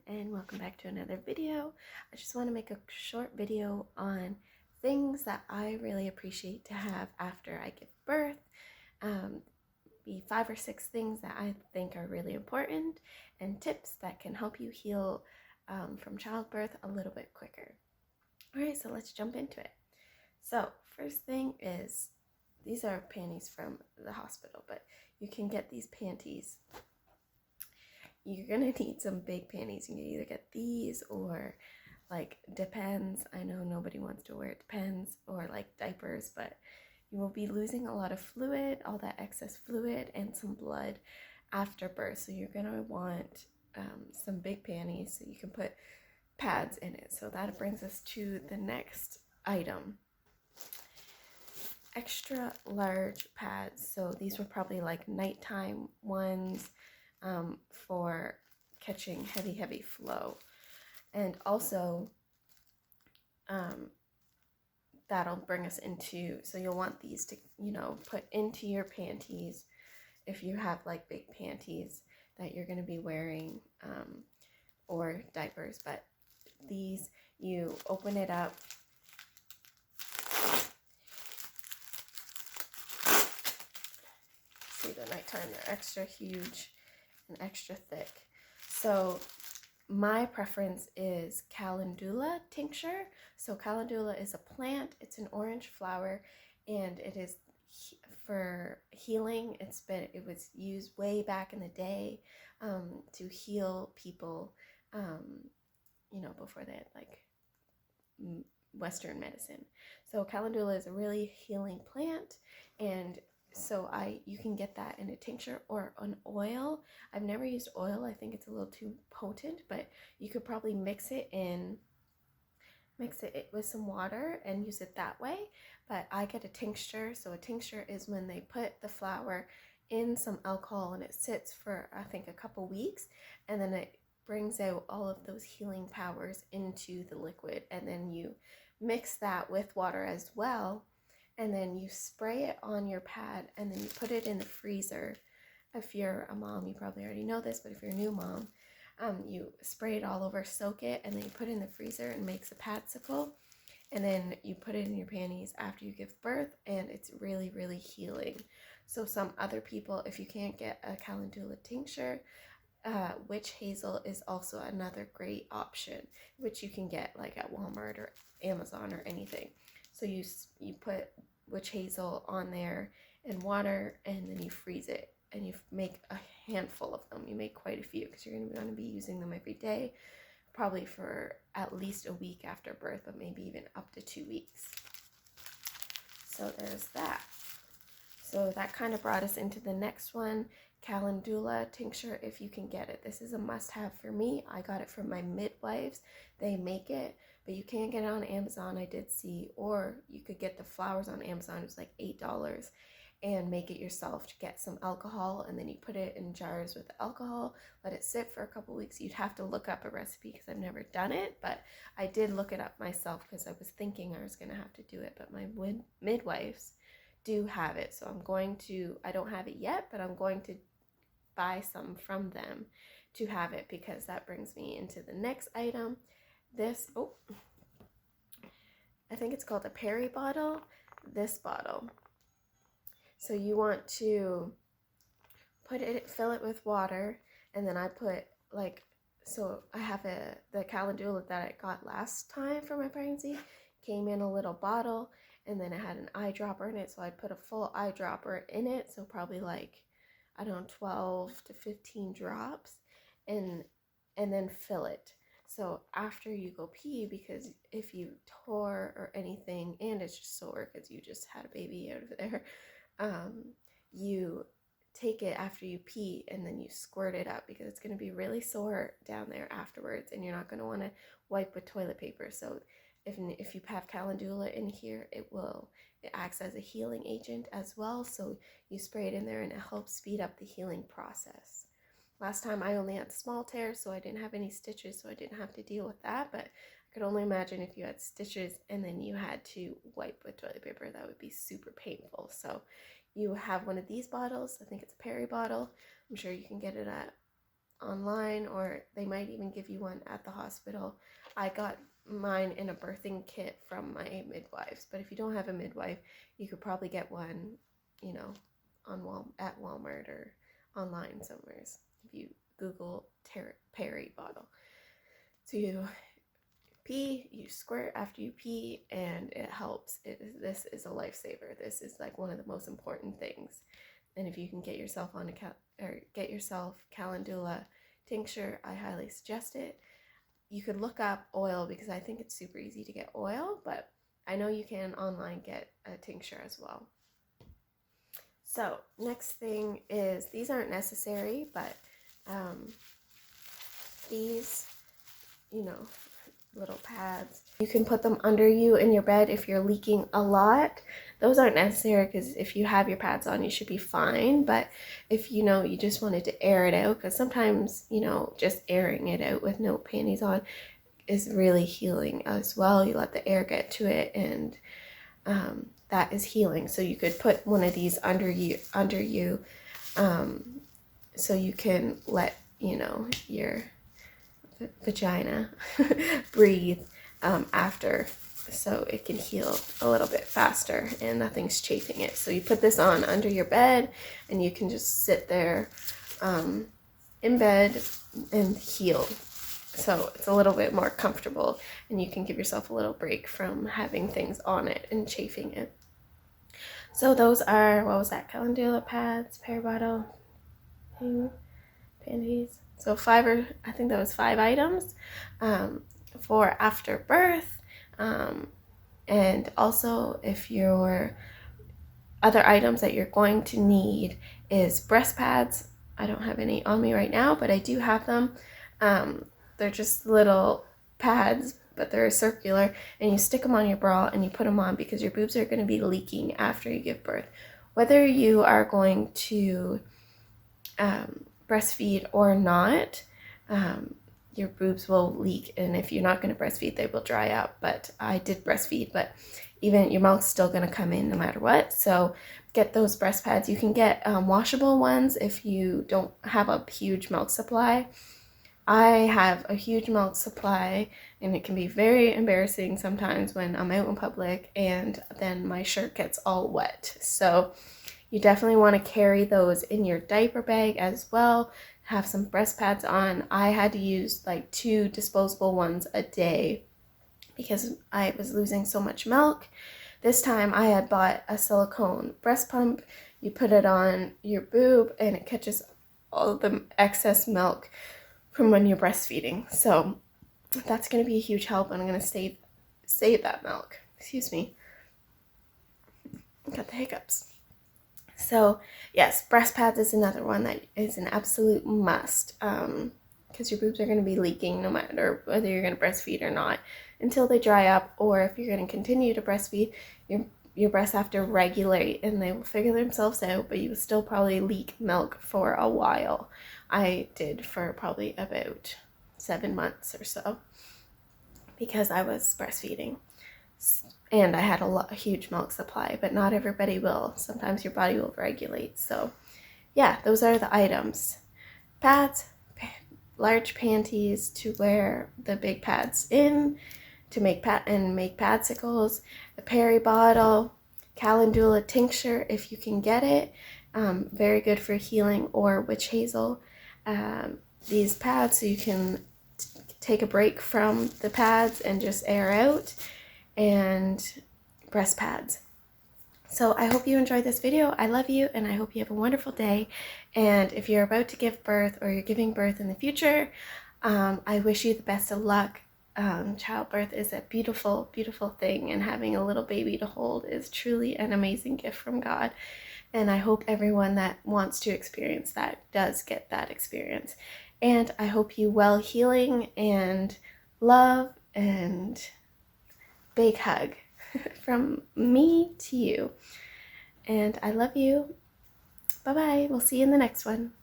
and welcome back to another video. I just want to make a short video on things that I really appreciate to have after I give birth. Be 5 or 6 things that I think are really important and tips that can help you heal from childbirth a little bit quicker. Alright, so let's jump into it. So first thing is, these are panties from the hospital, but you can get these panties. You're gonna need some big panties. You can either get these or like depends. I know nobody wants to wear depends or like diapers, but you will be losing a lot of fluid, all that excess fluid and some blood after birth. So you're gonna want some big panties so you can put pads in it. So that brings us to the next item. Extra large pads. So these were probably like nighttime ones for catching heavy flow. And also that'll bring us into, so you'll want these to, put into your panties if you have like big panties that you're going to be wearing or diapers. But these, you open it up, see the nighttime, they're extra huge and extra thick. So my preference is Calendula tincture. So Calendula is a plant, it's an orange flower, and it is for healing. It was used way back in the day to heal people, before they had like Western medicine. So Calendula is a really healing plant, and so you can get that in a tincture or an oil. I've never used oil. I think it's a little too potent, but you could probably mix it with some water and use it that way. But I get a tincture. So a tincture is when they put the flower in some alcohol and it sits for, I think, a couple weeks, and then it brings out all of those healing powers into the liquid, and then you mix that with water as well. And then you spray it on your pad, and then you put it in the freezer. If you're a mom, you probably already know this, but if you're a new mom, you spray it all over, soak it, and then you put it in the freezer and makes a padsicle. And then you put it in your panties after you give birth, and it's really, really healing. So some other people, if you can't get a Calendula tincture, witch hazel is also another great option, which you can get like at Walmart or Amazon or anything. So you put witch hazel on there and water, and then you freeze it, and you make a handful of them. You make quite a few because you're going to be using them every day, probably for at least a week after birth, but maybe even up to 2 weeks. So there's that. So that kind of brought us into the next one, Calendula tincture, if you can get it. This is a must-have for me. I got it from my midwives. They make it, but you can't get it on Amazon, I did see, or you could get the flowers on Amazon. It was like $8, and make it yourself. To get some alcohol, and then you put it in jars with alcohol, let it sit for a couple weeks. You'd have to look up a recipe because I've never done it, but I did look it up myself because I was thinking I was going to have to do it, but my midwives do have it. So I don't have it yet, but I'm going to buy some from them to have it, because that brings me into the next item. I think it's called a Peri Bottle. This bottle. So you want to fill it with water, and then I put I have the Calendula that I got last time for my pregnancy, came in a little bottle, and then it had an eyedropper in it, so I put a full eyedropper in it, so probably 12 to 15 drops, and then fill it. So after you go pee, because if you tore or anything, and it's just sore because you just had a baby out of there, you take it after you pee, and then you squirt it up, because it's going to be really sore down there afterwards, and you're not going to want to wipe with toilet paper. So if you have Calendula in here, it acts as a healing agent as well. So you spray it in there, and it helps speed up the healing process. Last time I only had small tears, so I didn't have any stitches, so I didn't have to deal with that. But I could only imagine if you had stitches and then you had to wipe with toilet paper, that would be super painful. So you have one of these bottles. I think it's a Peri bottle. I'm sure you can get it at online, or they might even give you one at the hospital. I got mine in a birthing kit from my midwives, but if you don't have a midwife, you could probably get one, you know, at Walmart or online somewhere. If you Google Peri Bottle. So you pee, you squirt after you pee, and it helps. This is a lifesaver. This is like one of the most important things. And if you can get yourself on get yourself Calendula tincture, I highly suggest it. You could look up oil, because I think it's super easy to get oil, but I know you can online get a tincture as well. So next thing is, these aren't necessary, but these, you know, little pads, you can put them under you in your bed if you're leaking a lot. Those aren't necessary, because if you have your pads on, you should be fine. But if you know, you just wanted to air it out, because sometimes, you know, just airing it out with no panties on is really healing as well. You let the air get to it, and that is healing. So you could put one of these under you, so you can let, you know, your vagina breathe after, so it can heal a little bit faster and nothing's chafing it. So you put this on under your bed, and you can just sit there in bed and heal. So it's a little bit more comfortable, and you can give yourself a little break from having things on it and chafing it. So those are, what was that, Calendula pads, Peri Bottle, Panties. So I think that was 5 items for after birth. And also, if your other items that you're going to need is breast pads. I don't have any on me right now, but I do have them. They're just little pads, but they're circular, and you stick them on your bra and you put them on, because your boobs are going to be leaking after you give birth. Whether you are going to breastfeed or not, your boobs will leak, and if you're not going to breastfeed, they will dry up. But I did breastfeed, but even your milk's still going to come in no matter what. So get those breast pads. You can get washable ones if you don't have a huge milk supply. I have a huge milk supply, and it can be very embarrassing sometimes when I'm out in public and then my shirt gets all wet. So you definitely want to carry those in your diaper bag as well. Have some breast pads on. I had to use like 2 disposable ones a day because I was losing so much milk. This time I had bought a silicone breast pump. You put it on your boob, and it catches all of the excess milk from when you're breastfeeding. So that's going to be a huge help, and I'm going to save that milk. Excuse me. Got the hiccups. So yes, breast pads is another one that is an absolute must, because your boobs are going to be leaking no matter whether you're going to breastfeed or not until they dry up, or if you're going to continue to breastfeed, your breasts have to regulate and they will figure themselves out, but you will still probably leak milk for a while. I did for probably about 7 months or so, because I was breastfeeding. And I had a huge milk supply, but not everybody will. Sometimes your body will regulate. So yeah, those are the items. Pads, large panties to wear the big pads in, to make padsicles, a Peri Bottle, Calendula tincture if you can get it. Very good for healing, or witch hazel. These pads, so you can take a break from the pads and just air out, and breast pads. So I hope you enjoyed this video. I love you, and I hope you have a wonderful day. And if you're about to give birth, or you're giving birth in the future, I wish you the best of luck. Childbirth is a beautiful, beautiful thing, and having a little baby to hold is truly an amazing gift from God. And I hope everyone that wants to experience that does get that experience. And I hope you well healing and love and big hug from me to you. And I love you. Bye-bye. We'll see you in the next one.